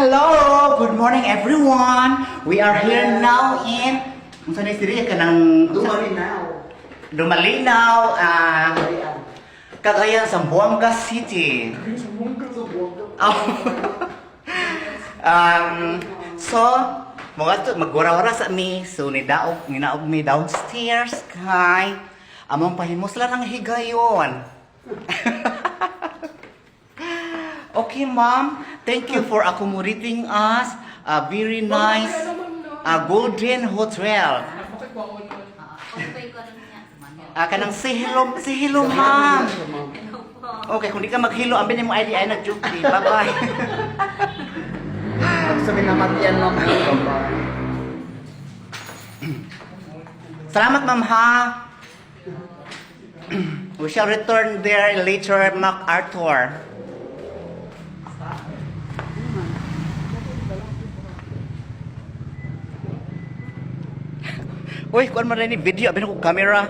Hello! Good morning everyone! We are here now in... Kung saan isiriya ka ng... Dumalinaw. Cagayan, Zamboanga City. Oh. So, magwara-wara sa mi. So, ninaog mi downstairs kay among pahimos lang ang higayon. Okay, ma'am. Thank you for accommodating us. A very nice golden hotel. Kanang say hello, ma'am. Okay, kung di ka maghilo, ang binin mo ID ay nag-duty. Bye-bye. Sabi na matiyan lang po. Salamat, ma'am, ha? We shall return there later, MacArthur. Uy, kuan man rin ni video, abin ko camera.